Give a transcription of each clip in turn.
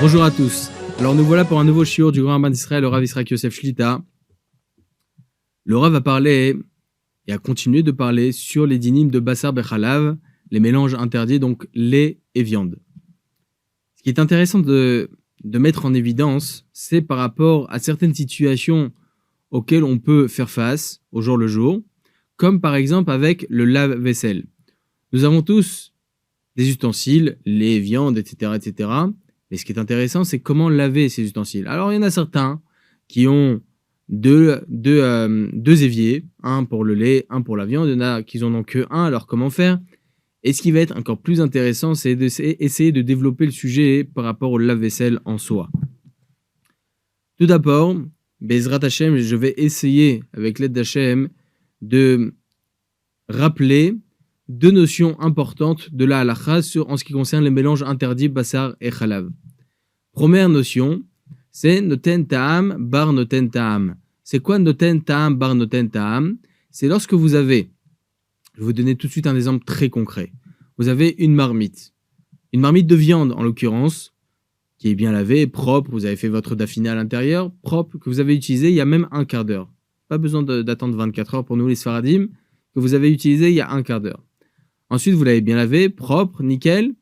Bonjour à tous. Alors nous voilà pour un nouveau shiur du grand rabbin d'Israël, le Rav Yitzhak Yosef Shlita. Le Rav va parler et a continué de parler sur les dinim de Bassar Bechalav, les mélanges interdits, donc lait et viande. Ce qui est intéressant de mettre en évidence, c'est par rapport à certaines situations auxquelles on peut faire face au jour le jour, comme par exemple avec le lave-vaisselle. Nous avons tous des ustensiles, lait, viande, etc., etc., mais ce qui est intéressant, c'est comment laver ces ustensiles. Alors, il y en a certains qui ont deux éviers, un pour le lait, un pour la viande. Il y en a qui n'en ont que un, alors comment faire? Et ce qui va être encore plus intéressant, c'est d'essayer de développer le sujet par rapport au lave-vaisselle en soi. Tout d'abord, Bezrat Hashem, je vais essayer, avec l'aide d'Hashem, de rappeler deux notions importantes de la halakha en ce qui concerne les mélanges interdits Bassar et Chalav. Première notion, c'est Noten Ta'am bar Noten Ta'am. C'est quoi Noten Ta'am bar Noten Ta'am? C'est lorsque vous avez, je vais vous donner tout de suite un exemple très concret. Vous avez une marmite de viande en l'occurrence, qui est bien lavée, propre, vous avez fait votre daffiné à l'intérieur, propre, que vous avez utilisé il y a même un quart d'heure. Pas besoin d'attendre 24 heures pour nous les Sfaradim, que vous avez utilisé il y a un quart d'heure. Ensuite, vous l'avez bien lavé, propre, nickel,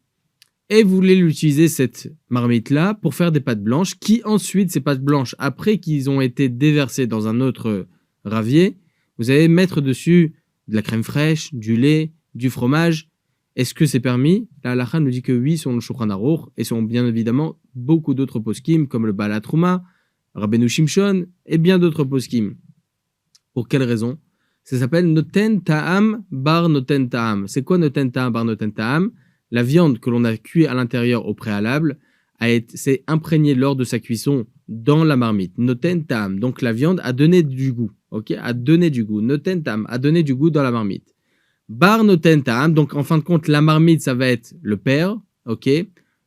et vous voulez l'utiliser, cette marmite-là, pour faire des pâtes blanches, qui ensuite, ces pâtes blanches, après qu'ils ont été déversées dans un autre ravier, vous allez mettre dessus de la crème fraîche, du lait, du fromage. Est-ce que c'est permis? La halakha nous dit que oui, selon le Shulchan Aruch, et selon bien évidemment beaucoup d'autres poskim, comme le Baal HaTruma, Rabbeinu Shimshon, et bien d'autres poskim. Pour quelle raison? Ça s'appelle Noten Ta'am bar Noten Ta'am. C'est quoi Noten Ta'am bar Noten Ta'am? La viande que l'on a cuit à l'intérieur au préalable s'est imprégnée lors de sa cuisson dans la marmite. Noten Ta'am. Donc la viande a donné du goût. Ok? A donné du goût. Noten Ta'am. A donné du goût dans la marmite. Bar Noten Ta'am. Donc en fin de compte, la marmite, ça va être le père. Ok?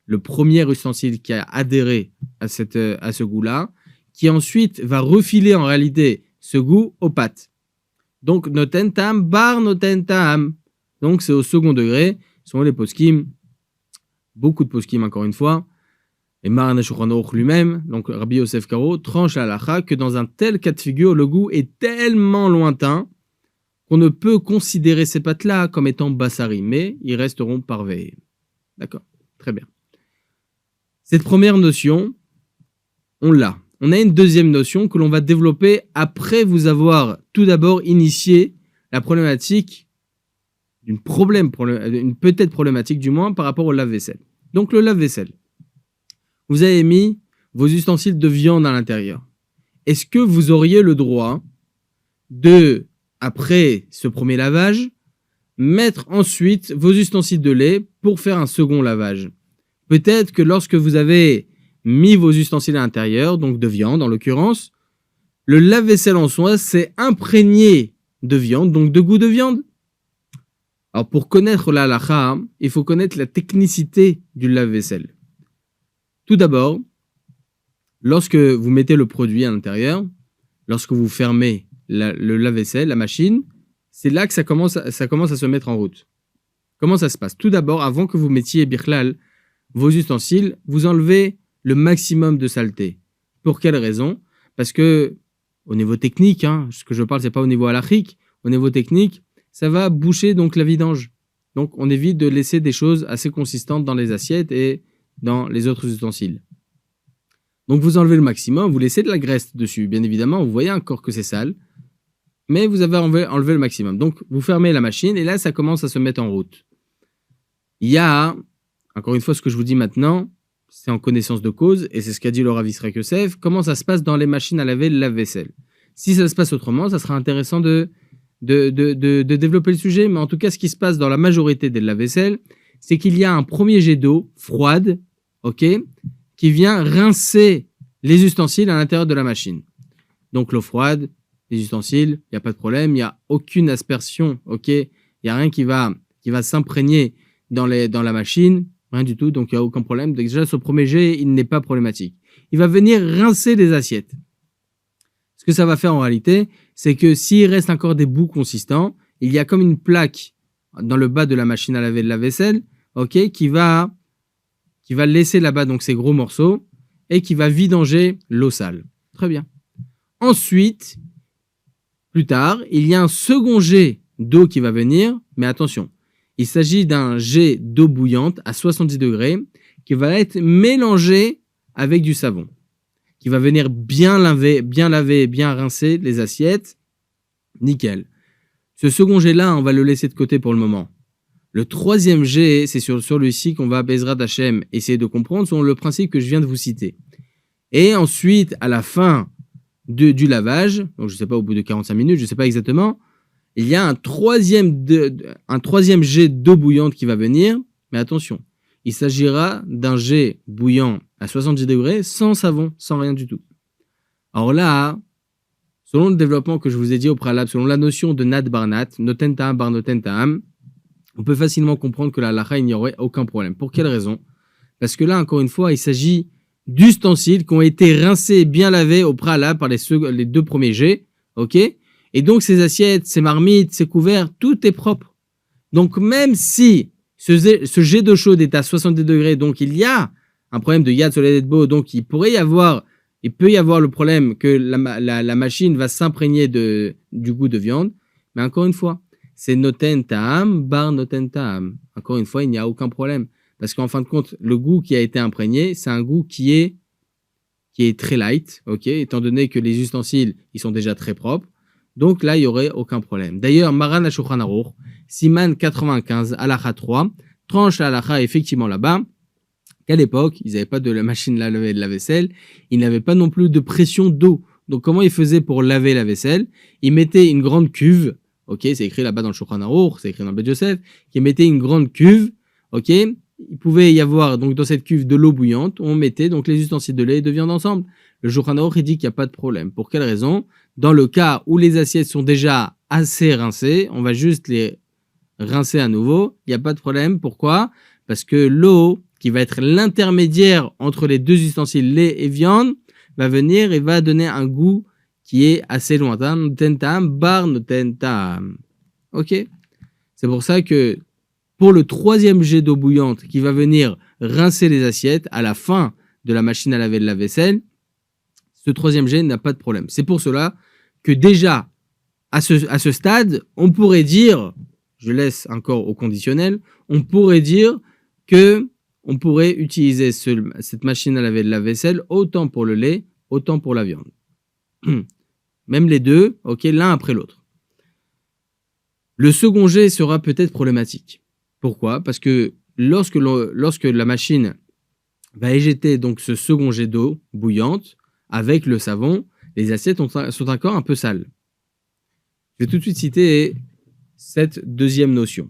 Le premier ustensile qui a adhéré à ce goût-là. Qui ensuite va refiler en réalité ce goût aux pâtes. Donc, Noten Ta'am, bar Noten Ta'am. Donc, c'est au second degré. Selon les poskim, beaucoup de poskim encore une fois. Et Maran HaShulchan Aruch lui-même, donc Rabbi Yosef Karo, tranche la halakha que dans un tel cas de figure, le goût est tellement lointain qu'on ne peut considérer ces pâtes-là comme étant bassari, mais ils resteront parveillés. D'accord? Très bien. Cette première notion, on l'a. On a une deuxième notion que l'on va développer après vous avoir tout d'abord initié la problématique d'une peut-être problématique du moins par rapport au lave-vaisselle. Donc le lave-vaisselle. Vous avez mis vos ustensiles de viande à l'intérieur. Est-ce que vous auriez le droit de, après ce premier lavage, mettre ensuite vos ustensiles de lait pour faire un second lavage? Peut-être que lorsque vous avez mis vos ustensiles à l'intérieur, donc de viande en l'occurrence, le lave-vaisselle en soi s'est imprégné de viande, donc de goût de viande. Alors pour connaître la halakha, il faut connaître la technicité du lave-vaisselle. Tout d'abord, lorsque vous mettez le produit à l'intérieur, lorsque vous fermez le lave-vaisselle, la machine, c'est là que ça commence à se mettre en route. Comment ça se passe? Tout d'abord, avant que vous mettiez birklal vos ustensiles, vous enlevez le maximum de saleté. Pour quelle raison? Parce que, au niveau technique, ce que je parle, c'est pas au niveau halachique, au niveau technique, ça va boucher donc la vidange. Donc on évite de laisser des choses assez consistantes dans les assiettes et dans les autres ustensiles. Donc vous enlevez le maximum, vous laissez de la graisse dessus. Bien évidemment, vous voyez encore que c'est sale, mais vous avez enlevé le maximum. Donc vous fermez la machine et là, ça commence à se mettre en route. Il y a, encore une fois, ce que je vous dis maintenant, c'est en connaissance de cause, et c'est ce qu'a dit le Rav Yitzhak Yosef, comment ça se passe dans les machines à laver le lave-vaisselle. Si ça se passe autrement, ça sera intéressant de développer le sujet, mais en tout cas, ce qui se passe dans la majorité des lave-vaisselle, c'est qu'il y a un premier jet d'eau froide, ok, qui vient rincer les ustensiles à l'intérieur de la machine. Donc l'eau froide, les ustensiles, il n'y a pas de problème, il n'y a aucune aspersion, ok, il n'y a rien qui va s'imprégner dans la machine, rien du tout, donc il n'y a aucun problème. Donc déjà, ce premier jet, il n'est pas problématique. Il va venir rincer les assiettes. Ce que ça va faire en réalité, c'est que s'il reste encore des bouts consistants, il y a comme une plaque dans le bas de la machine à laver de la vaisselle, ok, qui va laisser là-bas donc ces gros morceaux et qui va vidanger l'eau sale. Très bien. Ensuite, plus tard, il y a un second jet d'eau qui va venir, mais attention, il s'agit d'un jet d'eau bouillante à 70 degrés qui va être mélangé avec du savon, qui va venir bien laver, bien rincer les assiettes. Nickel. Ce second jet-là, on va le laisser de côté pour le moment. Le troisième jet, c'est sur celui-ci qu'on va, Bezrat Hashem, essayer de comprendre selon le principe que je viens de vous citer. Et ensuite, à la fin du lavage, donc je ne sais pas, au bout de 45 minutes, je ne sais pas exactement, il y a un troisième jet d'eau bouillante qui va venir, mais attention, il s'agira d'un jet bouillant à 70 degrés, sans savon, sans rien du tout. Alors là, selon le développement que je vous ai dit au préalable, selon la notion de nat bar nat, noten ta'am bar noten ta'am, on peut facilement comprendre que la halakha, il n'y aurait aucun problème. Pour quelle raison? Parce que là, encore une fois, il s'agit d'ustensiles qui ont été rincés et bien lavés au préalable par les deux premiers jets, ok? Et donc, ces assiettes, ces marmites, ces couverts, tout est propre. Donc, même si ce jet d'eau chaude est à 70 degrés, donc il y a un problème de yad soleil beau, donc il peut y avoir le problème que la machine va s'imprégner du goût de viande. Mais encore une fois, c'est noten ta'am, bar noten ta'am. Encore une fois, il n'y a aucun problème. Parce qu'en fin de compte, le goût qui a été imprégné, c'est un goût qui est très light, ok, étant donné que les ustensiles, ils sont déjà très propres. Donc là, il n'y aurait aucun problème. D'ailleurs, Maran HaShulchan Aruch, Siman 95, Halakha 3, tranche la halakha effectivement là-bas, qu'à l'époque, ils n'avaient pas de la machine à laver de la vaisselle, ils n'avaient pas non plus de pression d'eau. Donc comment ils faisaient pour laver la vaisselle? Ils mettaient une grande cuve, ok, c'est écrit là-bas dans le Shulchan Aruch, c'est écrit dans le Bet Yosef, qui mettait une grande cuve, ok. Il pouvait y avoir donc dans cette cuve de l'eau bouillante, on mettait donc les ustensiles de lait et de viande ensemble. Le Shulchan Aruch dit qu'il n'y a pas de problème. Pour quelle raison? Dans le cas où les assiettes sont déjà assez rincées, on va juste les rincer à nouveau, il n'y a pas de problème. Pourquoi? Parce que l'eau, qui va être l'intermédiaire entre les deux ustensiles lait et viande, va venir et va donner un goût qui est assez lointain. Noten ta'am, bar noten ta'am. Ok? C'est pour ça que pour le troisième jet d'eau bouillante qui va venir rincer les assiettes à la fin de la machine à laver de la vaisselle, ce troisième jet n'a pas de problème. C'est pour cela que déjà, à ce stade, on pourrait dire, je laisse encore au conditionnel, on pourrait dire que on pourrait utiliser cette machine à laver de la vaisselle autant pour le lait, autant pour la viande. Même les deux, ok, l'un après l'autre. Le second jet sera peut-être problématique. Pourquoi? Parce que lorsque la machine va éjeter donc ce second jet d'eau bouillante avec le savon, les assiettes sont encore un peu sales. Je vais tout de suite citer cette deuxième notion.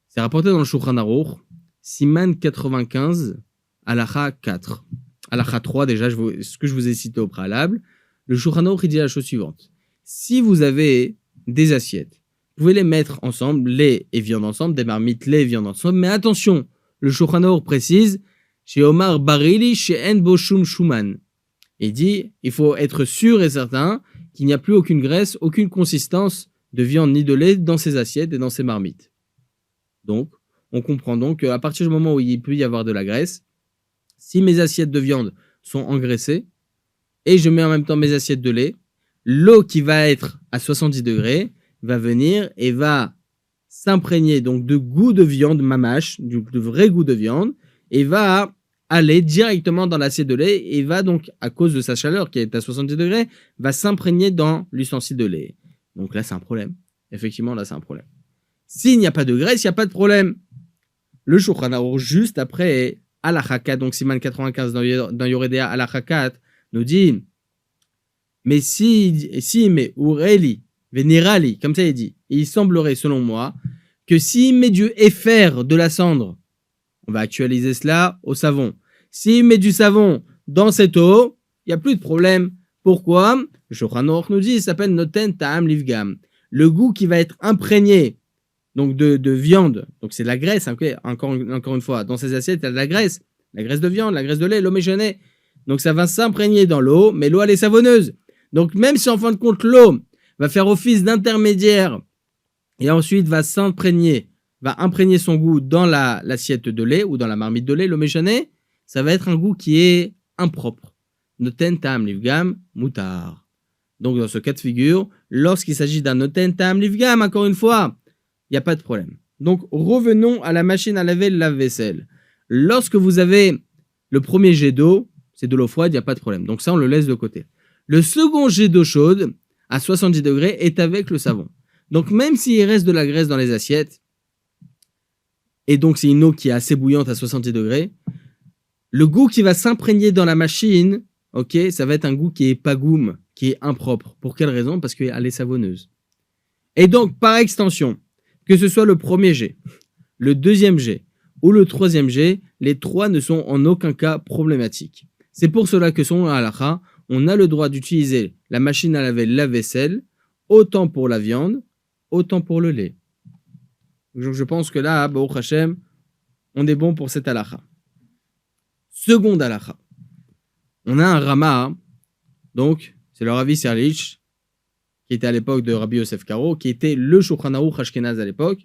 C'est rapporté dans le Shulchan Aruch, Siman 95, Halakha 4. Halakha 3, déjà, ce que je vous ai cité au préalable. Le Shulchan Aruch dit la chose suivante. Si vous avez des assiettes, vous pouvez les mettre ensemble, lait et viande ensemble, des marmites, lait et viande ensemble, mais attention, le Shulchan Aruch précise, chez Omar Barili, chez En Boshum Shuman. Il dit, il faut être sûr et certain qu'il n'y a plus aucune graisse, aucune consistance de viande ni de lait dans ces assiettes et dans ces marmites. Donc, on comprend donc qu'à partir du moment où il peut y avoir de la graisse, si mes assiettes de viande sont engraissées, et je mets en même temps mes assiettes de lait, l'eau qui va être à 70 degrés va venir et va s'imprégner donc de goût de viande mamache, de vrai goût de viande, et va aller directement dans l'assiette de lait et va donc, à cause de sa chaleur qui est à 70 degrés, va s'imprégner dans l'ustensile de lait. Donc là, c'est un problème. Effectivement, là, c'est un problème. S'il n'y a pas de graisse, il n'y a pas de problème. Le Shulchan Aruch, juste après Halakha 4, donc Siman 95 dans Yoredea, Halakha 4, nous dit, mais si met Ureli, Vénérali, comme ça il dit, et il semblerait, selon moi, que s'il met du éfer de la cendre, on va actualiser cela au savon. S'il met du savon dans cette eau, il n'y a plus de problème. Pourquoi? Le Shulchan Aruch nous dit, il s'appelle Noten Ta'am Livgam. Le goût qui va être imprégné donc de viande, donc c'est de la graisse, okay, encore une fois, dans ces assiettes, il y a de la graisse de viande, la graisse de lait, l'eau méjeunet. Donc ça va s'imprégner dans l'eau, mais l'eau elle est savonneuse. Donc même si en fin de compte l'eau va faire office d'intermédiaire et ensuite va imprégner son goût dans l'assiette de lait ou dans la marmite de lait, le méchané, ça va être un goût qui est impropre. Noten tam livgam mutar. Donc dans ce cas de figure, lorsqu'il s'agit d'un noten tam livgam, encore une fois, il n'y a pas de problème. Donc revenons à la machine à laver le lave-vaisselle. Lorsque vous avez le premier jet d'eau, c'est de l'eau froide, il n'y a pas de problème. Donc ça, on le laisse de côté. Le second jet d'eau chaude, à 70 degrés, est avec le savon. Donc même s'il reste de la graisse dans les assiettes, et donc c'est une eau qui est assez bouillante à 70 degrés, le goût qui va s'imprégner dans la machine, ok, ça va être un goût qui est pagoum, qui est impropre. Pour quelle raison? Parce qu'elle est savonneuse. Et donc, par extension, que ce soit le premier jet, le deuxième jet ou le troisième jet, les trois ne sont en aucun cas problématiques. C'est pour cela que selon la halakha, on a le droit d'utiliser la machine à laver la vaisselle, autant pour la viande, autant pour le lait. Donc je pense que là, Baruch Hashem, on est bon pour cette halakha. Seconde halakha. On a un Rama, donc c'est le Ravi Serlich, qui était à l'époque de Rabbi Yosef Karo, qui était le Shulchan Aruch Ashkenaz à l'époque.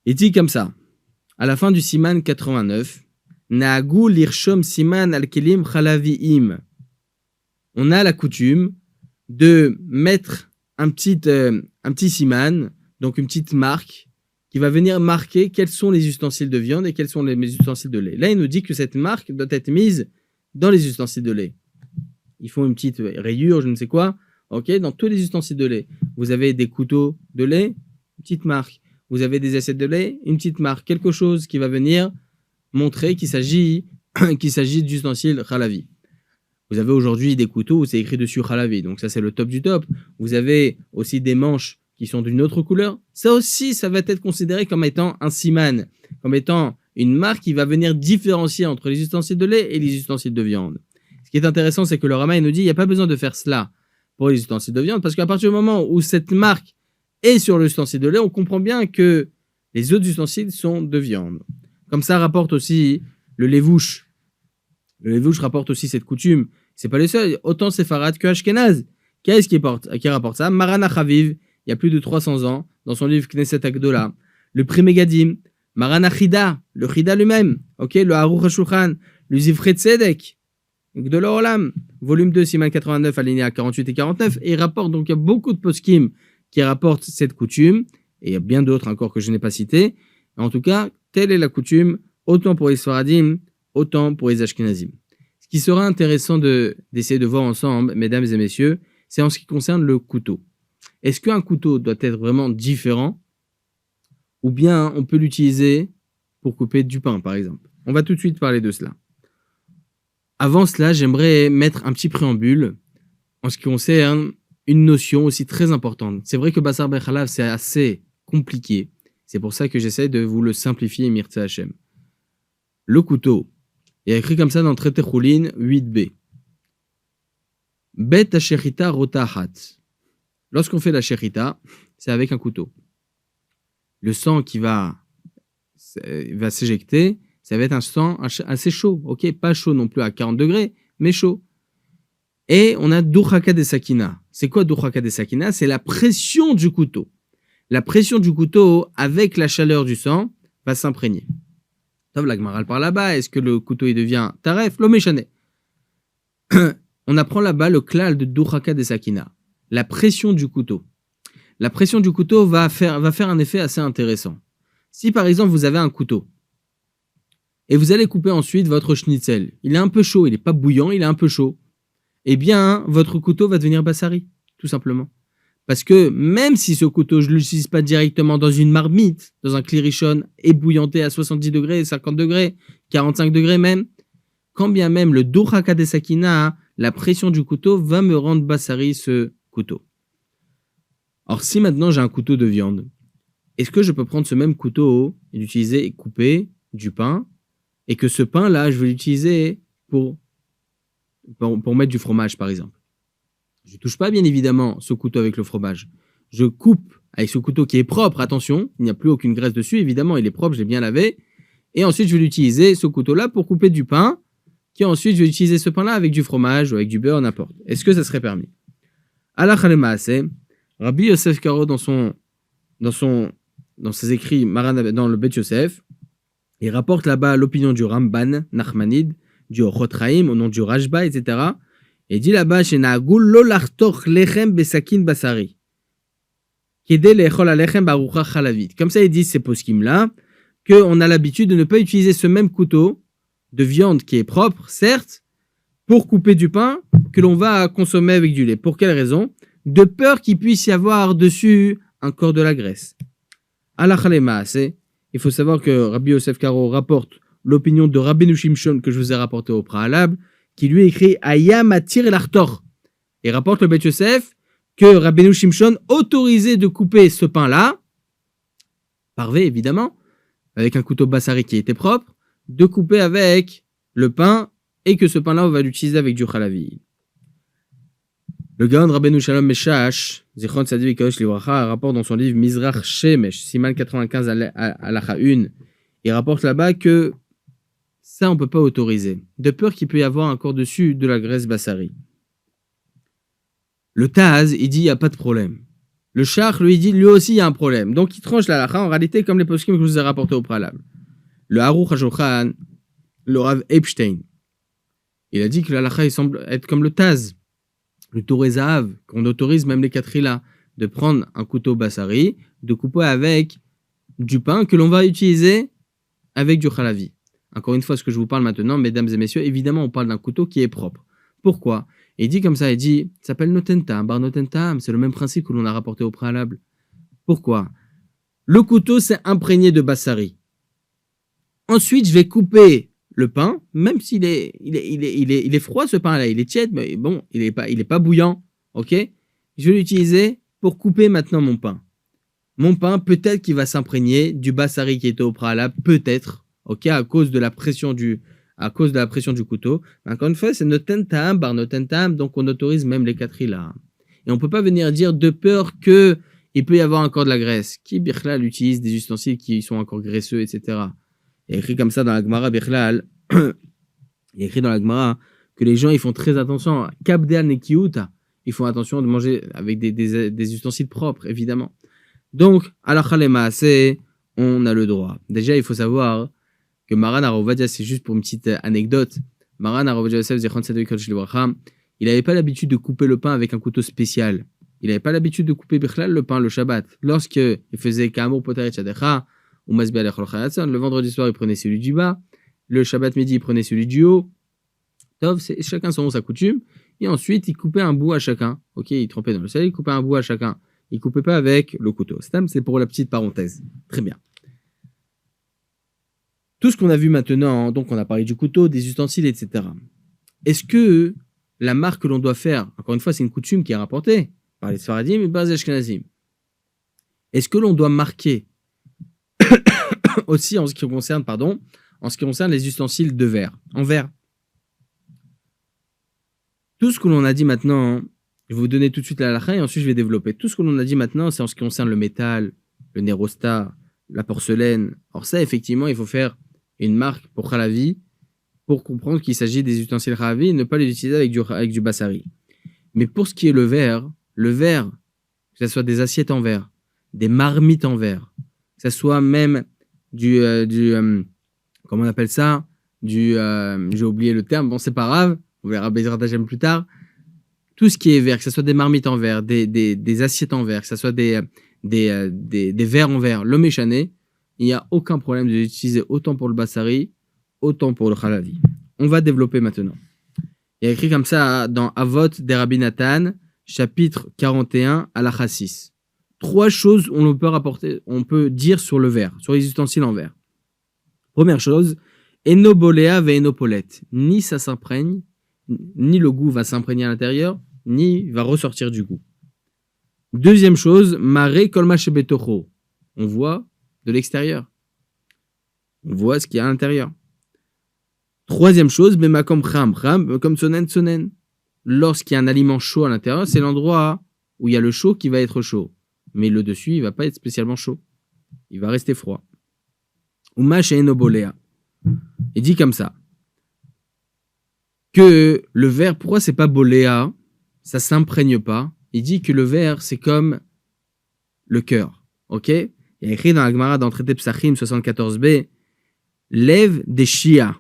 Il dit comme ça, à la fin du Siman 89, Na'agu lirshom siman al-kelim chalavi'im. On a la coutume de mettre un petit siman, donc une petite marque, qui va venir marquer quels sont les ustensiles de viande et quels sont les ustensiles de lait. Là, il nous dit que cette marque doit être mise dans les ustensiles de lait. Ils font une petite rayure, je ne sais quoi, ok, dans tous les ustensiles de lait. Vous avez des couteaux de lait, une petite marque. Vous avez des assiettes de lait, une petite marque. Quelque chose qui va venir montrer qu'il s'agit d'ustensiles Khalavi. Vous avez aujourd'hui des couteaux où c'est écrit dessus Khalavi, donc ça c'est le top du top. Vous avez aussi des manches qui sont d'une autre couleur. Ça aussi, ça va être considéré comme étant un siman, comme étant une marque qui va venir différencier entre les ustensiles de lait et les ustensiles de viande. Ce qui est intéressant, c'est que le Rama nous dit il n'y a pas besoin de faire cela pour les ustensiles de viande, parce qu'à partir du moment où cette marque est sur l'ustensile de lait, on comprend bien que les autres ustensiles sont de viande. Comme ça rapporte aussi le Levouche. Le Levouche rapporte aussi cette coutume. C'est pas le seul. Autant Sepharad que Ashkenaz. Qu'est-ce qui rapporte ça? Marana Chaviv, il y a plus de 300 ans, dans son livre Knesset Agdola. Le Pri Megadim. Marana Chida, le Chida lui-même. Ok, le Aruch HaShulchan. Le Zivre Tzedek. Gdola Olam. Volume 2, Siman 89, alinéa 48 et 49. Et il rapporte, donc il y a beaucoup de poskim qui rapportent cette coutume. Et il y a bien d'autres encore que je n'ai pas cités. En tout cas, telle est la coutume, autant pour les Sfaradim, autant pour les Ashkenazim. Ce qui sera intéressant d'essayer de voir ensemble, mesdames et messieurs, c'est en ce qui concerne le couteau. Est-ce qu'un couteau doit être vraiment différent, ou bien on peut l'utiliser pour couper du pain, par exemple? On va tout de suite parler de cela. Avant cela, j'aimerais mettre un petit préambule en ce qui concerne une notion aussi très importante. C'est vrai que Basar Bechalav, c'est assez compliqué. C'est pour ça que j'essaie de vous le simplifier, Mirtza Hashem. Le couteau, il y a écrit comme ça dans le traité Choulin 8b. Bet hashechita rotahat. Lorsqu'on fait la shechita, c'est avec un couteau. Le sang qui va s'éjecter, ça va être un sang assez chaud. Ok, pas chaud non plus à 40 degrés, mais chaud. Et on a Durhaka de Sakina. C'est quoi Durhaka de Sakina? C'est la pression du couteau. La pression du couteau avec la chaleur du sang va s'imprégner. Tov, la Gemara par là-bas. Est-ce que le couteau il devient taref? Lo méchané. On apprend là-bas le klal de Durhaka de Sakina. La pression du couteau. La pression du couteau va faire un effet assez intéressant. Si par exemple vous avez un couteau et vous allez couper ensuite votre schnitzel, il est un peu chaud, il n'est pas bouillant, il est un peu chaud. Eh bien, votre couteau va devenir bassari, tout simplement. Parce que même si ce couteau, je ne l'utilise pas directement dans une marmite, dans un klirichon ébouillanté à 70 degrés, 50 degrés, 45 degrés même, quand bien même le Durhaka de Sakina, la pression du couteau va me rendre bassari ce couteau. Alors si maintenant j'ai un couteau de viande, est-ce que je peux prendre ce même couteau et l'utiliser et couper du pain, et que ce pain-là, je vais l'utiliser pour mettre du fromage, par exemple? Je ne touche pas, bien évidemment, ce couteau avec le fromage. Je coupe avec ce couteau qui est propre, attention, il n'y a plus aucune graisse dessus, évidemment, il est propre, je l'ai bien lavé. Et ensuite, je vais l'utiliser, ce couteau-là, pour couper du pain, qui ensuite, je vais utiliser ce pain-là avec du fromage ou avec du beurre, n'importe. Est-ce que ça serait permis? Allah Khalemaase, Rabbi Yosef Karo, dans son dans ses écrits dans le Bet Yosef, il rapporte là-bas l'opinion du Ramban, Nachmanide, du Ochot Chaim, au nom du Rashba, etc. Et il dit là-bas, Shenagul lo lachtoch lechem besakin basari. Kede lechol alechem barucha chalavit. Comme ça, ils disent ces poskim-là, qu'on a l'habitude de ne pas utiliser ce même couteau de viande qui est propre, certes, pour couper du pain que l'on va consommer avec du lait. Pour quelle raison? De peur qu'il puisse y avoir dessus encore de la graisse. Il faut savoir que Rabbi Yosef Karo rapporte l'opinion de Rabbeinu Shimshon que je vous ai rapporté au préalable, qui lui écrit Ayam atir l'artor. Et rapporte le Bet Yosef que Rabbeinu Shimshon autorisait de couper ce pain-là, parvé évidemment, avec un couteau bassari qui était propre, de couper avec le pain et que ce pain-là, on va l'utiliser avec du chalavi. Le Gaon Rabbeinu Shalom Meshash, Zichron Tzadi V'Kadosh Livracha, rapporte dans son livre Mizrach Shemesh, Siman 95 Halacha 1, il rapporte là-bas que ça, on ne peut pas autoriser, de peur qu'il peut y avoir encore dessus de la graisse bassari. Le Taz, il dit, il n'y a pas de problème. Le Shach, lui, il dit, lui aussi, il y a un problème. Donc, il tranche la halakha en réalité comme les poskim que je vous ai rapportés au préalable. Le Aruch HaShulchan, le Rav Epstein, il a dit que la halakha, il semble être comme le Taz, le Touré Zahav, qu'on autorise même les Katrila, de prendre un couteau bassari, de couper avec du pain que l'on va utiliser avec du chalavi. Encore une fois, ce que je vous parle maintenant, mesdames et messieurs, évidemment, on parle d'un couteau qui est propre. Pourquoi? Il dit comme ça, il dit, ça s'appelle Notentam, Bar Notentam, c'est le même principe que l'on a rapporté au préalable. Pourquoi? Le couteau s'est imprégné de bassari. Ensuite, je vais couper le pain, même s'il est froid ce pain-là, il est tiède, mais bon, il est pas bouillant, ok? Je vais l'utiliser pour couper maintenant mon pain. Mon pain, peut-être qu'il va s'imprégner du bassari qui était au préalable, peut-être, ok, à cause de la pression du couteau. Encore une fois, c'est notentam, bar notentam, donc on autorise même les katrila. Et on peut pas venir dire de peur que il peut y avoir encore de la graisse. Qui birlal utilise des ustensiles qui sont encore graisseux, etc. Il y a écrit comme ça dans la Gemara birlal. Il y a écrit dans la Gemara que les gens ils font très attention. Kabdeal nekiuta. Ils font attention de manger avec des ustensiles propres, évidemment. Donc, à la chalema, on a le droit. Déjà, il faut savoir que Maran Arovadia, c'est juste pour une petite anecdote. Maran Arovadia Yosef Zichron Tzadi V'Kadosh Livracha, il n'avait pas l'habitude de couper le pain avec un couteau spécial. Il n'avait pas l'habitude de couper Bichlal le pain le Shabbat. Lorsqu'il faisait Ka'amur Poter et Chadecha, ou Masbi Alechol Chayatzon, le vendredi soir, il prenait celui du bas. Le Shabbat midi, il prenait celui du haut. Tov, chacun selon sa coutume. Et ensuite, il coupait un bout à chacun. Ok, il trempait dans le sel, il coupait un bout à chacun. Il coupait pas avec le couteau. C'est pour la petite parenthèse. Très bien. Tout ce qu'on a vu maintenant, donc on a parlé du couteau, des ustensiles, etc. Est-ce que la marque que l'on doit faire, encore une fois, c'est une coutume qui est rapportée par les Sfaradim et par les Ashkenazim. Est-ce que l'on doit marquer aussi en ce qui concerne les ustensiles de verre, en verre? Tout ce que l'on a dit maintenant, je vais vous donner tout de suite la halakha et ensuite je vais développer. Tout ce que l'on a dit maintenant, c'est en ce qui concerne le métal, le nerostat, la porcelaine. Or ça, effectivement, il faut faire une marque pour Khalavi pour comprendre qu'il s'agit des ustensiles Khalavi et ne pas les utiliser avec du bassari. Mais pour ce qui est le verre, que ce soit des assiettes en verre, des marmites en verre, que ce soit même comment on appelle ça, j'ai oublié le terme, bon c'est pas grave, on verra Bezrat Hashem plus tard. Tout ce qui est verre, que ce soit des marmites en verre, des assiettes en verre, que ce soit des verres en verre, le méchané, il n'y a aucun problème de l'utiliser autant pour le bassari, autant pour le khalavi. On va développer maintenant. Il y a écrit comme ça dans Avot des Rabbi Nathan, chapitre 41, halakha 6. 3 choses on peut dire sur le verre, sur les ustensiles en verre. Première chose, enobolea ve enopolet. Ni ça s'imprègne, ni le goût va s'imprégner à l'intérieur, ni va ressortir du goût. Deuxième chose, mare kolma shebetocho. On voit de l'extérieur. On voit ce qu'il y a à l'intérieur. Troisième chose, bemakom cham comme tsonen. Lorsqu'il y a un aliment chaud à l'intérieur, c'est l'endroit où il y a le chaud qui va être chaud. Mais le dessus, il va pas être spécialement chaud. Il va rester froid. Uma she'enobolea. Il dit comme ça. Que le verre, pourquoi c'est pas boléa? Ça s'imprègne pas. Il dit que le verre, c'est comme le cœur. ok? Il y a écrit dans la Gemara, dans le traité Psachim 74b, lève des Shia.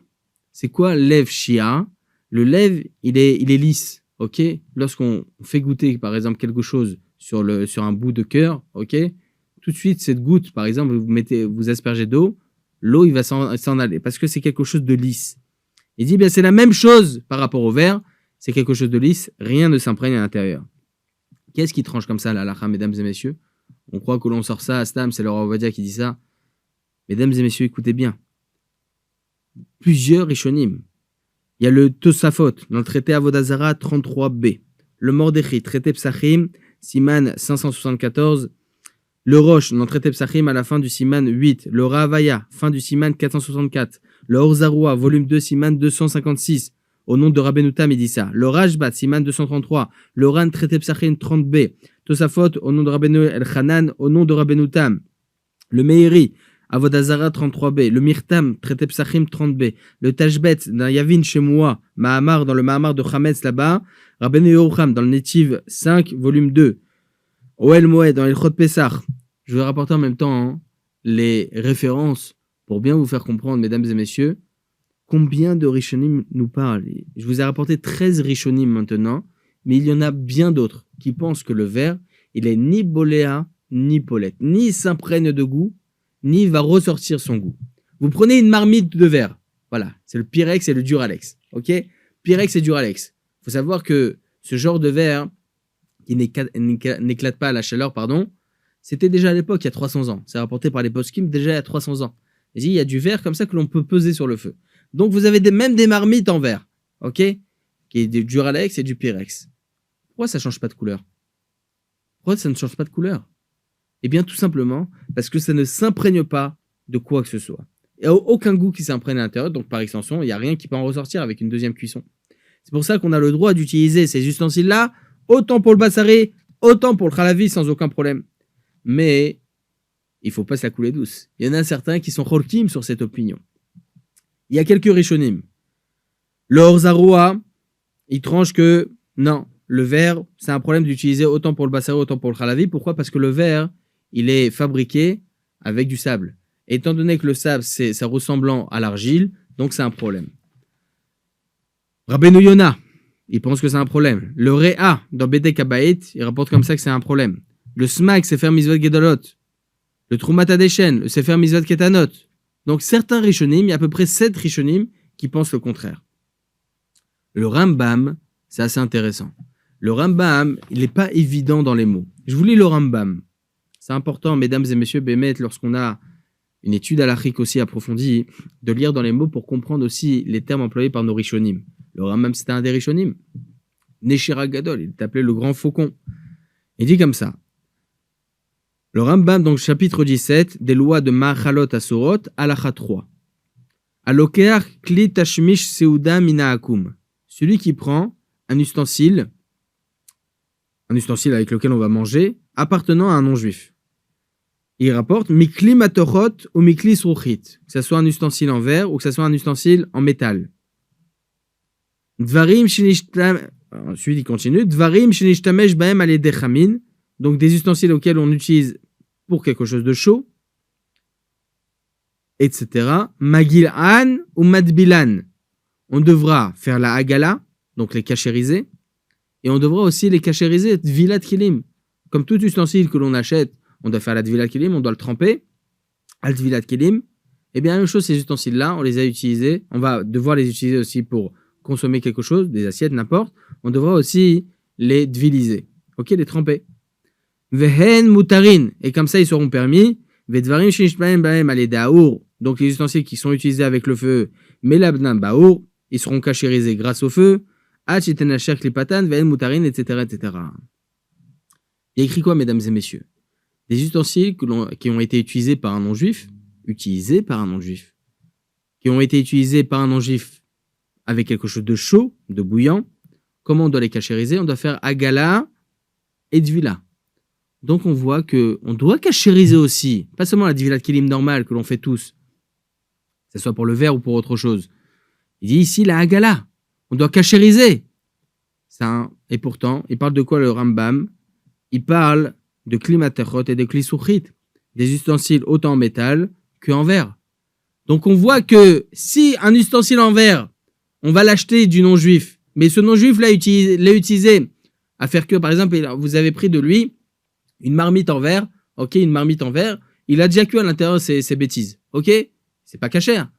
C'est quoi lève Shia? Le lève, il est lisse, ok? Lorsqu'on fait goûter, par exemple, quelque chose sur un bout de cœur, ok? Tout de suite, cette goutte, par exemple, vous aspergez d'eau, l'eau, il va s'en aller, parce que c'est quelque chose de lisse. Il dit, bien, c'est la même chose par rapport au verre, c'est quelque chose de lisse, rien ne s'imprègne à l'intérieur. Qu'est-ce qui tranche comme ça, la halakha, mesdames et messieurs? On croit que l'on sort ça à Stam, c'est le Rav Ovadia qui dit ça. Mesdames et messieurs, écoutez bien. Plusieurs Rishonim. Il y a le Tosafot, dans le traité Avodazara 33b. Le Mordechai, traité Psachim, Siman 574. Le Roche, dans le traité Psachim, à la fin du Siman 8. Le Ravaya, fin du Siman 464. Le Orzaroua, volume 2, Siman 256. Au nom de Rabbeinu Tam, il dit ça. Le Rajbat, Siman 233. Le Ran, traité Psachim 30b. Tosafot, au nom de Rabbeinu El-Hanan, au nom de Rabbeinu Tam. Le Meiri, Avodazara 33b. Le Mirtam, traité Psachim 30b. Le Tashbet, dans Yavin Shemoua, Mahamar, dans le Mahamar de Chametz là-bas. Rabbeinu Yerucham, dans le Netiv 5, volume 2. Oel Moed, dans Ilchot Pessah. Je vais rapporter en même temps les références pour bien vous faire comprendre, mesdames et messieurs, combien de Rishonim nous parlent. Je vous ai rapporté 13 Rishonim maintenant, mais il y en a bien d'autres qui pensent que le verre, il est ni boléa, ni polette, ni s'imprègne de goût, ni va ressortir son goût. Vous prenez une marmite de verre, voilà, c'est le Pyrex et le Duralex, ok? Pyrex et Duralex. Il faut savoir que ce genre de verre, qui n'éclate pas à la chaleur, c'était déjà à l'époque, il y a 300 ans. C'est rapporté par les poskim déjà il y a 300 ans. Il y a du verre comme ça que l'on peut peser sur le feu. Donc vous avez même des marmites en verre, ok? Qui est du Duralex et du Pyrex. Pourquoi ça ne change pas de couleur? Pourquoi ça ne change pas de couleur? Eh bien tout simplement parce que ça ne s'imprègne pas de quoi que ce soit. Il n'y a aucun goût qui s'imprègne à l'intérieur, donc par extension, il n'y a rien qui peut en ressortir avec une deuxième cuisson. C'est pour ça qu'on a le droit d'utiliser ces ustensiles-là, autant pour le bassaré, autant pour le khalavi, sans aucun problème. Mais il ne faut pas se la couler douce. Il y en a certains qui sont cholkim sur cette opinion. Il y a quelques rishonim. Le Orzaroua, il tranche que non, le verre, c'est un problème d'utiliser autant pour le bassaré, autant pour le khalavi. Pourquoi? Parce que le verre, il est fabriqué avec du sable. Et étant donné que le sable, c'est ressemblant à l'argile, donc c'est un problème. Rabbeinu Yona, il pense que c'est un problème. Le Réa, dans Bedek Abayit, il rapporte comme ça que c'est un problème. Le Smak, Sefer Mitzvot Gedolot. Le Trumat Hadeshen, le Sefer Mitzvot Ketanot. Donc certains Rishonim, il y a à peu près 7 Rishonim qui pensent le contraire. Le Rambam, c'est assez intéressant. Le Rambam, il n'est pas évident dans les mots. Je vous lis le Rambam. C'est important, mesdames et messieurs, bémet, lorsqu'on a une étude halachique aussi approfondie, de lire dans les mots pour comprendre aussi les termes employés par nos Rishonim. Le Rambam, c'était un des Rishonim. Neshira Gadol, il est appelé le grand faucon. Il dit comme ça. Le Rambam, donc chapitre 17, des lois de Ma'achalot Asurot, halakha 3. Alokeach kli tashmish seuda mina akum. Celui qui prend un ustensile avec lequel on va manger, appartenant à un non-juif. Il rapporte mikli matochot ou mikli sruchit, que ce soit un ustensile en verre ou que ce soit un ustensile en métal. Dvarim shinishtam. Ensuite, il continue. Dvarim shinishtamesh baem ale dechamin. Donc des ustensiles auxquels on utilise pour quelque chose de chaud, etc. Magil'an ou madbilan. On devra faire la hagala, donc les cachériser, et on devra aussi les cachériser dvilat kilim. Comme tout ustensile que l'on achète, on doit faire la dvilat kilim, on doit le tremper, al dvilat kilim. Et bien la même chose, ces ustensiles-là, on les a utilisés, on va devoir les utiliser aussi pour consommer quelque chose, des assiettes, n'importe. On devra aussi les dviliser, ok, les tremper. Vehen mutarin, et comme ça ils seront permis. Vedvarim shinishpaim baem ale daour, donc les ustensiles qui sont utilisés avec le feu, melabnan baour, ils seront cachérisés grâce au feu. Achitenasher klipatan vehen mutarin, etc., etc. Il y a écrit quoi, mesdames et messieurs? Des ustensiles qui ont été utilisés par un non-juif, qui ont été utilisés par un non-juif avec quelque chose de chaud, de bouillant. Comment on doit les cachériser? On doit faire agala et dvila. Donc on voit qu'on doit cachériser aussi, pas seulement la dvilat kilim normale que l'on fait tous, que ce soit pour le verre ou pour autre chose. Il dit ici la hagala, on doit cachériser. Et pourtant, il parle de quoi le Rambam? Il parle de klimatachot et de klisuchit. des ustensiles autant en métal qu'en verre. Donc on voit que si un ustensile en verre, on va l'acheter du non-juif, mais ce non-juif l'a utilisé à faire que, par exemple, vous avez pris de lui une marmite en verre, ok, une marmite en verre, il a déjà cuit à l'intérieur ses bêtises, ok, c'est pas cachère.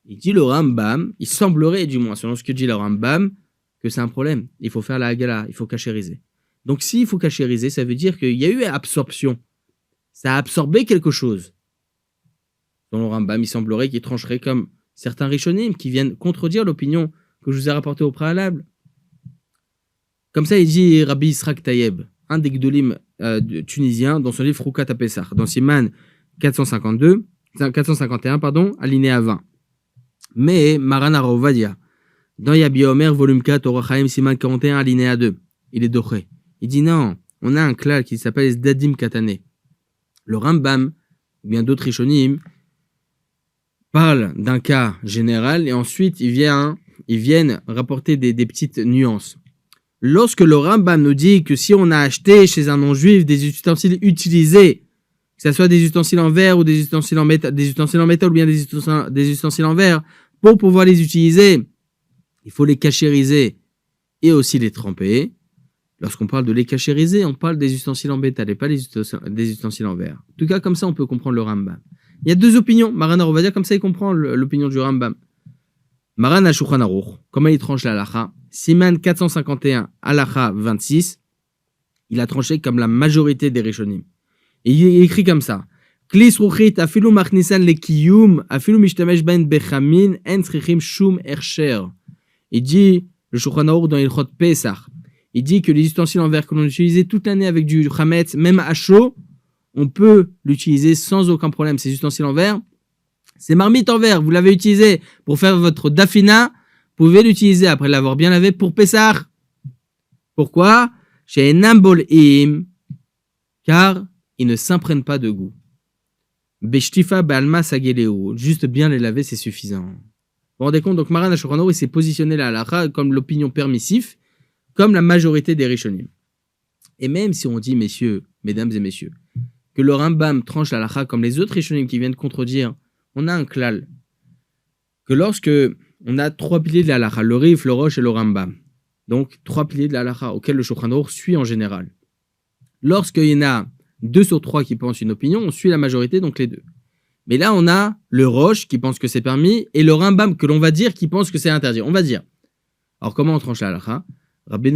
Il dit le Rambam, il semblerait du moins, selon ce que dit le Rambam, que c'est un problème. Il faut faire la hagala, il faut cachériser. Donc s'il faut cachériser, ça veut dire qu'il y a eu absorption. Ça a absorbé quelque chose. Selon le Rambam, il semblerait qu'il trancherait comme certains Rishonim qui viennent contredire l'opinion que je vous ai rapportée au préalable. Comme ça, il dit Rabbi Israq Tayeb, un des Gdolim tunisiens, dans son livre Roukat HaPesach, dans Siman 451, alinéa 20. Mais Maran Arovadia, dans Yabi Omer, volume 4, Orachaim, Siman 41, alinéa 2, il est doré. Il dit non, on a un klal qui s'appelle Zdadim Katane. Le Rambam, ou bien d'autres Rishonim, parlent d'un cas général et ensuite ils viennent rapporter des petites nuances. Lorsque le Rambam nous dit que si on a acheté chez un non-juif des ustensiles utilisés, que ce soit des ustensiles en verre ou des ustensiles en métal ou bien des ustensiles en verre, pour pouvoir les utiliser, il faut les cachériser et aussi les tremper. Lorsqu'on parle de les cachériser, on parle des ustensiles en métal et pas des ustensiles en verre. En tout cas, comme ça, on peut comprendre le Rambam. Il y a deux opinions. Maran Arovadia, comme ça, il comprend l'opinion du Rambam. Maran HaShulchan Aruch, comment il tranche la halakha? Siman 451, halakha 26, il a tranché comme la majorité des Rishonim. Et il écrit comme ça. Klis ruchit afilu machnisan lekiyum, afilu mishtamesh ben bechamin, en tzrichim shum ersher. Il dit, le Shulchan Aruch dans Ilchot Pesach, il dit que les ustensiles en verre que l'on utilisait toute l'année avec du chametz, même à chaud, on peut l'utiliser sans aucun problème. Ces ustensiles en verre, ces marmites en verre, vous l'avez utilisé pour faire votre dafina, vous pouvez l'utiliser après l'avoir bien lavé pour Pessah. Pourquoi? Chez Nambol Im, car ils ne s'imprègnent pas de goût. Beshtifa Balma Sageleo, juste bien les laver, c'est suffisant. Vous vous rendez compte? Donc Maran HaShulchan Aruch, il s'est positionné là à halakha comme l'opinion permissif, comme la majorité des Rishonim. Et même si on dit, messieurs, mesdames et messieurs, que le Rambam tranche la halakha comme les autres Rishonim qui viennent contredire, on a un klal. Que lorsque on a trois piliers de la halakha, le Rif, le Rosh et le Rambam, donc trois piliers de la halakha auxquels le Shulchan Aruch suit en général. Lorsqu'il y en a 2 sur 3 qui pensent une opinion, on suit la majorité, donc les deux. Mais là, on a le Rosh qui pense que c'est permis et le Rambam que l'on va dire qui pense que c'est interdit. On va dire. Alors, comment on tranche la halakha? Rabbi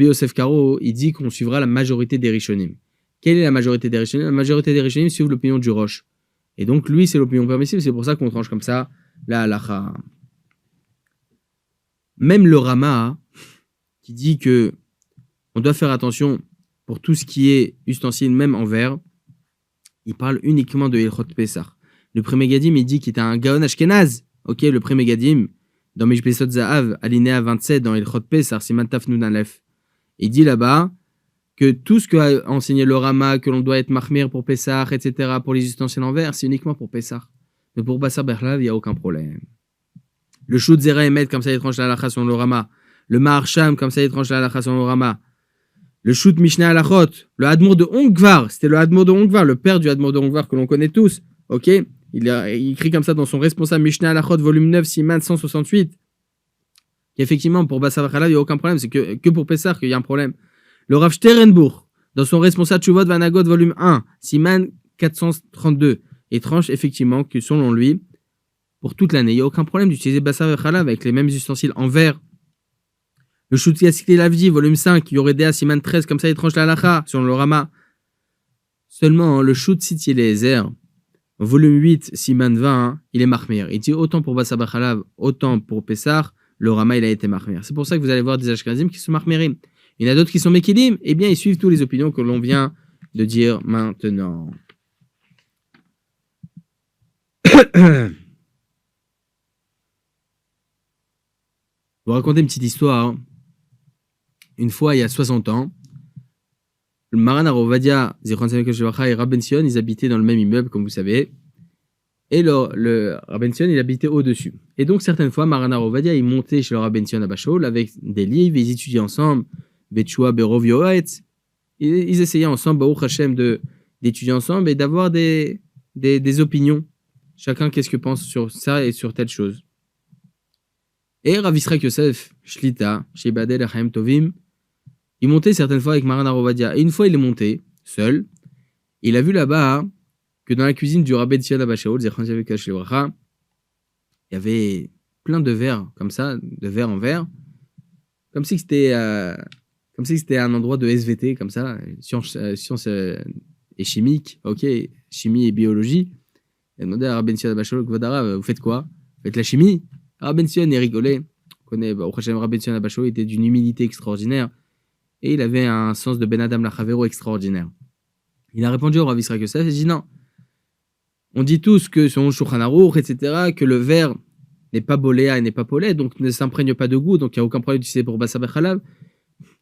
Yosef Karo, il dit qu'on suivra la majorité des Rishonim. Quelle est la majorité des Rishonim? La majorité des Rishonim suivent l'opinion du Rosh. Et donc, lui, c'est l'opinion permissible, c'est pour ça qu'on tranche comme ça la halakha. Même le Rama, qui dit que on doit faire attention pour tout ce qui est ustensile, même en verre, il parle uniquement de Ilchot Pesach. Le Pri Megadim, il dit qu'il est un Gaon Ashkenaz. Ok, le Pri Megadim, dans Mishpesot Zahav, alinéa 27, dans Ilchot Pesach, Siman Taf Nun Aleph, il dit là-bas que tout ce qu'a enseigné le Rama, que l'on doit être mahmir pour Pesach, etc., pour les ustensiles en verre, c'est uniquement pour Pesach. Mais pour Basar Bechlav, il n'y a aucun problème. Le Shut Zera Emet, comme ça il tranche la halakha sur le Rama. Le Maharsham, comme ça il tranche la halakha sur le Rama. Le Shut Mishnah Halachot, le Hadmour de Ongvar, c'était le Hadmour de Ongvar, le père du Hadmour de Ongvar que l'on connaît tous. Ok, il écrit comme ça dans son responsable Mishnah Halachot, volume 9, Siman 168. Qu'effectivement, pour Basar Bechlav, il n'y a aucun problème, c'est que pour Pesach qu'il y a un problème. Le Rav Sterenbourg, dans son responsable Tshuvot Vanagot, volume 1, Siman 432, il tranche effectivement que selon lui, pour toute l'année, il n'y a aucun problème d'utiliser Basar Bechlav avec les mêmes ustensiles en verre. Le Shut Yasikli Lavdi, volume 5, Yoredea, Siman 13, comme ça il tranche la halakha, selon le Rama. Seulement, le Shut Siti Eliezer, volume 8, Siman 20, il est mahmir. Il dit autant pour Basar Bechlav, autant pour Pessah, le Rama il a été mahmir. C'est pour ça que vous allez voir des Ashkenazim qui sont mahmirim. Il y en a d'autres qui sont Mekilim, eh bien ils suivent toutes les opinions que l'on vient de dire maintenant. Je vous raconter une petite histoire. Une fois, il y a 60 ans, le Maran Arovadia, Zichron Samekel Shevachai et Rabben Sion, ils habitaient dans le même immeuble, comme vous savez. Et le Rabben Sion, il habitait au-dessus. Et donc, certaines fois, Maran Arovadia, il montait chez le Rabben Sion à Bachol avec des livres, ils étudiaient ensemble, Betshua, Berov, Yoetz. Ils essayaient ensemble, Baruch Hashem, de d'étudier ensemble et d'avoir des opinions. Chacun qu'est-ce que pense sur ça et sur telle chose. Et Rav Yisraël Yosef Shlita, chez Badel Chaim Tovim, il montait certaines fois avec Maran Arovadia. Et une fois, il est monté, seul. Il a vu là-bas que dans la cuisine du Rabbi Tzia Abba Shaul, il y avait plein de verres, comme ça, de verre en verre, comme si c'était un endroit de SVT, comme ça, science et chimique, ok, chimie et biologie. Il a demandé à Rabbi Tzia Abba Shaul, vous faites quoi? Vous faites la chimie? Rabbi Tzia il rigolait. On connaît, au prochain Rabbi Tzia Abba Shaul, il était d'une humilité extraordinaire. Et il avait un sens de Ben Adam Lachavero extraordinaire. Il a répondu au Rav Yisraël Yosef, il dit non. On dit tous que selon Shulchan Aruch, etc., que le verre n'est pas boléa et n'est pas polé, donc ne s'imprègne pas de goût, donc il n'y a aucun problème d'utiliser pour Bassa Bechalav.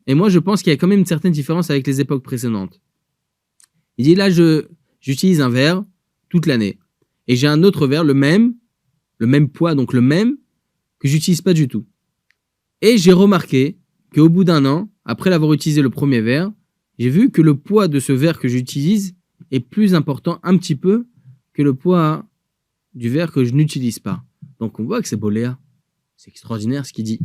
Et moi, je pense qu'il y a quand même une certaine différence avec les époques précédentes. Il dit là, j'utilise un verre toute l'année. Et j'ai un autre verre, le même poids, donc le même, que j'utilise pas du tout. Et j'ai remarqué qu'au bout d'un an, après l'avoir utilisé le premier verre, j'ai vu que le poids de ce verre que j'utilise est plus important un petit peu que le poids du verre que je n'utilise pas. Donc on voit que c'est boléa. C'est extraordinaire ce qu'il dit.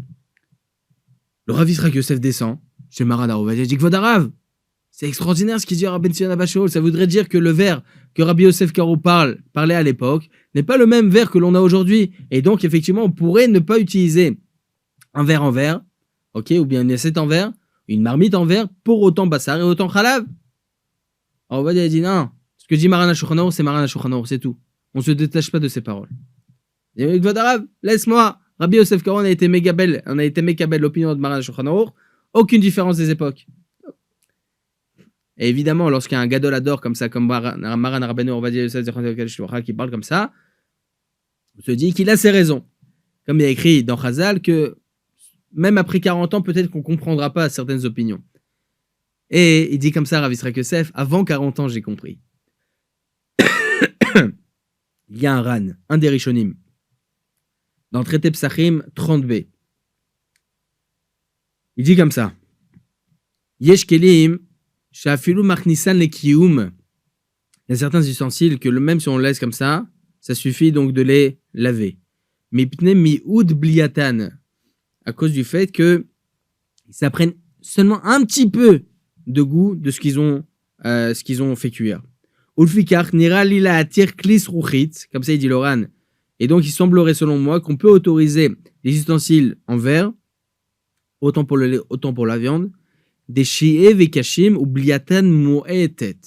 Le Rav Yisraël Yosef descend chez Maran Arovadia, il dit Kvod Harav, c'est extraordinaire ce qu'il dit à Rabbi Tzia Abba Shaul. Ça voudrait dire que le verre que Rabbi Yosef Karo parlait à l'époque n'est pas le même verre que l'on a aujourd'hui. Et donc effectivement, on pourrait ne pas utiliser un verre en verre, ok, ou bien une assiette en verre, une marmite en verre, pour autant bassar et autant khalav. Alors on va dire, il dit non, ce que dit Maran HaShulchan Aruch, c'est Maran HaShulchan Aruch, c'est tout. On ne se détache pas de ses paroles. Il dit, Kvod Harav, laisse-moi. Rabbi Yosef Karo, on a été méga belle l'opinion de Maran HaShulchan Aruch, aucune différence des époques. Et évidemment, lorsqu'il y a un gadol ador comme ça, comme Maran Rabbeinu Ovadia Yosef qui parle comme ça, on se dit qu'il a ses raisons. Comme il y a écrit dans Chazal que même après 40 ans, peut-être qu'on ne comprendra pas certaines opinions. Et il dit comme ça, Rav Yisraël Yosef, avant 40 ans, j'ai compris. Il y a un Ran, un des Rishonim, dans le traité Psachim 30b. Il dit comme ça. Yesh kelim, shafilu machnisan lekiyum. Il y a certains ustensiles que même si on le laisse comme ça suffit donc de les laver. Mipne mi'ud bliatan. À cause du fait que ça prenne seulement un petit peu de goût de ce qu'ils ont fait cuire. Ulfikar nira lila atir klis ruchit, comme ça il dit Loran. Et donc il semblerait selon moi qu'on peut autoriser les ustensiles en verre, autant pour le lait, autant pour la viande, des shi'e vekashim ou bliatan mu'etet.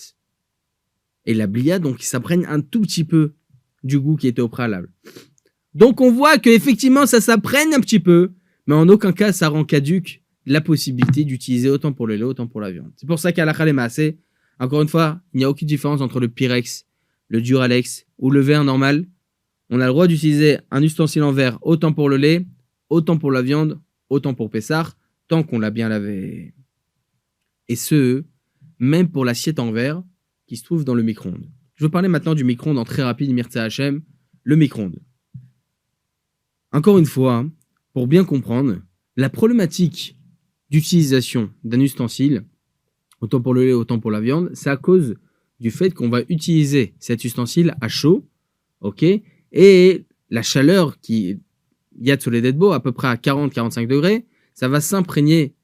Et la blia, donc ça prenne un tout petit peu du goût qui était au préalable. Donc on voit qu'effectivement ça s'apprenne un petit peu, mais en aucun cas ça rend caduque la possibilité d'utiliser autant pour le lait, autant pour la viande. C'est pour ça qu'à la Khalemassé, encore une fois, il n'y a aucune différence entre le Pyrex, le Duralex ou le verre normal. On a le droit d'utiliser un ustensile en verre autant pour le lait, autant pour la viande, autant pour Pessah, tant qu'on l'a bien lavé. Et ce, même pour l'assiette en verre qui se trouve dans le micro-ondes. Je veux parler maintenant du micro-ondes en très rapide, Mirza Hachem, le micro-ondes. Encore une fois, pour bien comprendre, la problématique d'utilisation d'un ustensile, autant pour le lait, autant pour la viande, c'est à cause du fait qu'on va utiliser cet ustensile à chaud, ok, et la chaleur qui y a de Soledetbo, à peu près à 40-45 degrés, ça va s'imprégner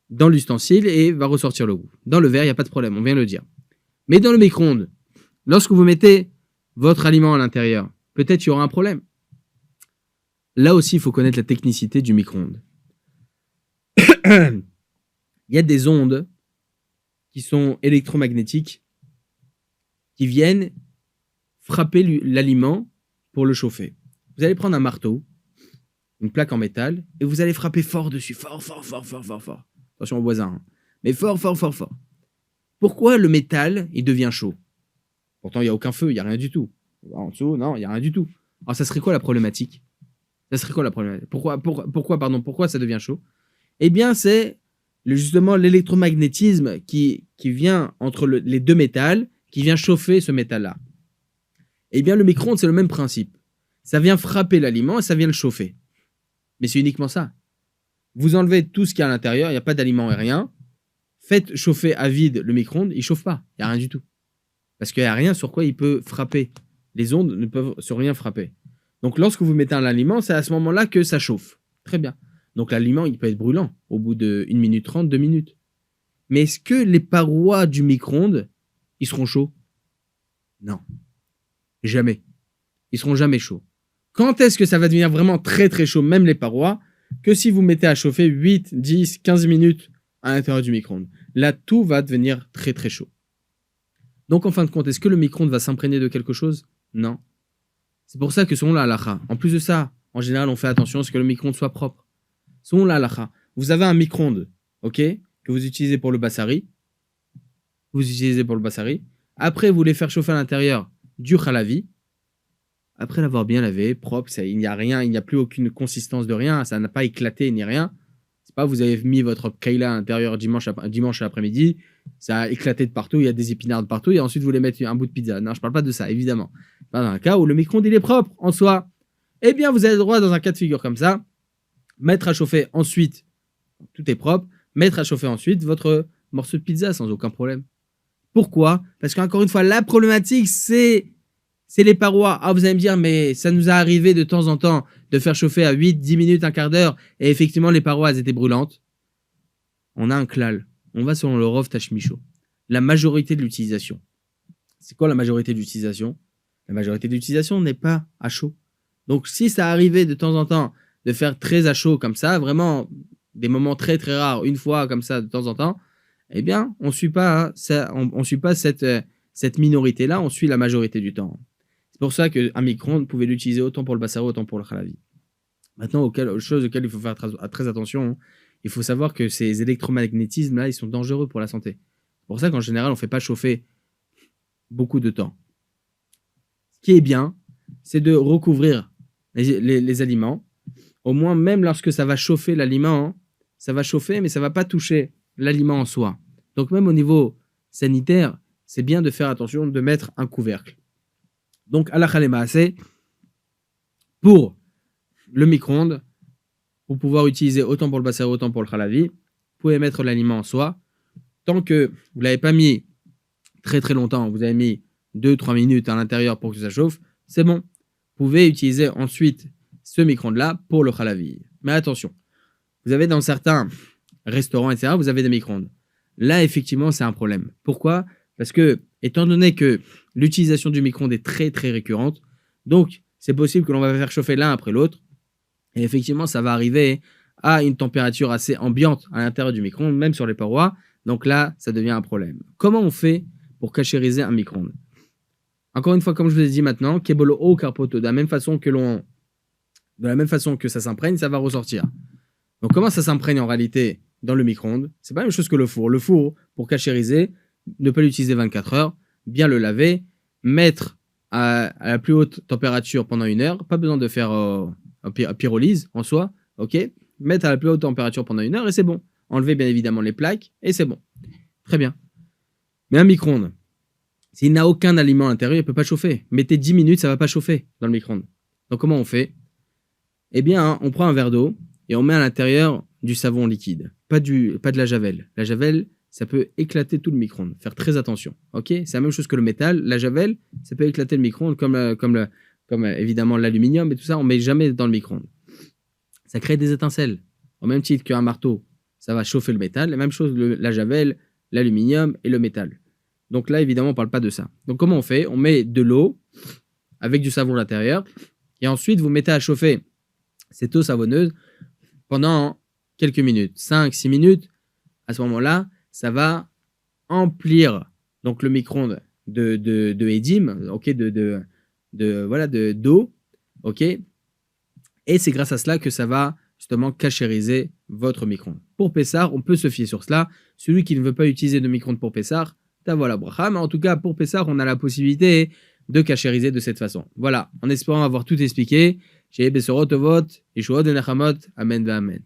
dans l'ustensile et va ressortir le goût. Dans le verre, il n'y a pas de problème, on vient de le dire. Mais dans le micro-ondes, lorsque vous mettez votre aliment à l'intérieur, peut-être qu'il y aura un problème. Là aussi, il faut connaître la technicité du micro-ondes. Il y a des ondes qui sont électromagnétiques qui viennent frapper l'aliment pour le chauffer. Vous allez prendre un marteau, une plaque en métal, et vous allez frapper fort dessus, fort. Attention au voisin, hein. Mais fort. Pourquoi le métal, il devient chaud? Pourtant, il n'y a aucun feu, il n'y a rien du tout. En dessous, non, il n'y a rien du tout. Alors, ça serait quoi la problématique? Pourquoi ça devient chaud? Eh bien, c'est justement l'électromagnétisme qui vient entre les deux métals, qui vient chauffer ce métal-là. Eh bien, le micro-ondes, c'est le même principe. Ça vient frapper l'aliment et ça vient le chauffer. Mais c'est uniquement ça. Vous enlevez tout ce qu'il y a à l'intérieur, il n'y a pas d'aliment et rien. Faites chauffer à vide le micro-ondes, il ne chauffe pas, il n'y a rien du tout. Parce qu'il n'y a rien sur quoi il peut frapper. Les ondes ne peuvent sur rien frapper. Donc, lorsque vous mettez un aliment, c'est à ce moment-là que ça chauffe. Très bien. Donc, l'aliment, il peut être brûlant au bout de 1 minute 30, 2 minutes. Mais est-ce que les parois du micro-ondes, ils seront chauds? Non. Jamais. Ils seront jamais chauds. Quand est-ce que ça va devenir vraiment très très chaud, même les parois? Que si vous mettez à chauffer 8, 10, 15 minutes à l'intérieur du micro-ondes. Là, tout va devenir très très chaud. Donc, en fin de compte, est-ce que le micro-ondes va s'imprégner de quelque chose? Non. C'est pour ça que selon la halakha, en plus de ça, en général, on fait attention à ce que le micro-ondes soit propre. Selon la halakha, vous avez un micro-ondes, ok, que vous utilisez pour le bassari. Après, vous voulez faire chauffer à l'intérieur du khalavi. Après l'avoir bien lavé, propre, il n'y a rien, il n'y a plus aucune consistance de rien, ça n'a pas éclaté ni rien. C'est pas vous avez mis votre kaila à l'intérieur dimanche à l'après-midi, ça a éclaté de partout, il y a des épinards de partout, et ensuite vous voulez mettre un bout de pizza. Non, je parle pas de ça, évidemment. Dans un cas où le micro-ondes il est propre en soi, eh bien vous avez le droit dans un cas de figure comme ça, mettre à chauffer ensuite, tout est propre, mettre à chauffer ensuite votre morceau de pizza sans aucun problème. Pourquoi? Parce qu'encore une fois, la problématique c'est les parois. Ah, vous allez me dire, mais ça nous a arrivé de temps en temps de faire chauffer à 8, 10 minutes, un quart d'heure, et effectivement, les parois, elles étaient brûlantes. On a un klal. On va selon le Rov Tashmicho. La majorité de l'utilisation. C'est quoi la majorité de l'utilisation? La majorité de l'utilisation n'est pas à chaud. Donc, si ça arrivait de temps en temps de faire très à chaud comme ça, vraiment des moments très très rares, une fois comme ça de temps en temps, eh bien, on suit pas cette minorité-là, on suit la majorité du temps. C'est pour ça qu'un micro-ondes, vous pouvez l'utiliser autant pour le bassari, autant pour le khalavi. Maintenant, chose auxquelles il faut faire très attention, il faut savoir que ces électromagnétismes-là, ils sont dangereux pour la santé. C'est pour ça qu'en général, on ne fait pas chauffer beaucoup de temps. Ce qui est bien, c'est de recouvrir les aliments. Au moins, même lorsque ça va chauffer l'aliment, ça va chauffer, mais ça ne va pas toucher l'aliment en soi. Donc même au niveau sanitaire, c'est bien de faire attention de mettre un couvercle. Donc, halakha lemaaseh, pour le micro-ondes, pour pouvoir utiliser autant pour le bassari, autant pour le khalavi, vous pouvez mettre l'aliment en soi. Tant que vous ne l'avez pas mis très très longtemps, vous avez mis 2-3 minutes à l'intérieur pour que ça chauffe, c'est bon. Vous pouvez utiliser ensuite ce micro-ondes-là pour le khalavi. Mais attention, vous avez dans certains restaurants, etc., vous avez des micro-ondes. Là, effectivement, c'est un problème. Pourquoi? Parce que, étant donné que l'utilisation du micro-ondes est très très récurrente, donc c'est possible que l'on va faire chauffer l'un après l'autre, et effectivement ça va arriver à une température assez ambiante à l'intérieur du micro-ondes, même sur les parois, donc là ça devient un problème. Comment on fait pour cachériser un micro-ondes? Encore une fois, comme je vous ai dit maintenant, kebolo o karpoto, de la même façon que ça s'imprègne, ça va ressortir. Donc comment ça s'imprègne en réalité dans le micro-ondes? C'est pas la même chose que le four. Le four, pour cachériser, ne pas l'utiliser 24 heures, bien le laver, mettre à la plus haute température pendant 1 heure, pas besoin de faire pyrolyse en soi, ok? Mettre à la plus haute température pendant 1 heure et c'est bon. Enlever bien évidemment les plaques et c'est bon. Très bien. Mais un micro-ondes, s'il n'a aucun aliment à l'intérieur, il ne peut pas chauffer. Mettez 10 minutes, ça ne va pas chauffer dans le micro-ondes. Donc comment on fait? Eh bien, on prend un verre d'eau et on met à l'intérieur du savon liquide, pas de la javel. La javel, ça peut éclater tout le micro-ondes. Faire très attention. Ok? C'est la même chose que le métal. La javel, ça peut éclater le micro-ondes comme évidemment l'aluminium et tout ça. On ne met jamais dans le micro-ondes. Ça crée des étincelles. Au même titre qu'un marteau, ça va chauffer le métal. La même chose, la javel, l'aluminium et le métal. Donc là, évidemment, on ne parle pas de ça. Donc comment on fait? On met de l'eau avec du savon à l'intérieur. Et ensuite, vous mettez à chauffer cette eau savonneuse pendant quelques minutes. 5-6 minutes. À ce moment-là, ça va emplir donc le micro-ondes de édim, ok, d'eau, ok. Et c'est grâce à cela que ça va justement cachériser votre micro-ondes. Pour Pessar, on peut se fier sur cela. Celui qui ne veut pas utiliser de micro-ondes pour Pessar, voilà bracha. Mais en tout cas, pour Pessar, on a la possibilité de cachériser de cette façon. Voilà, en espérant avoir tout expliqué. J'ai Bessorot Tovot, Yeshuot et Nechamot. Amen, amen.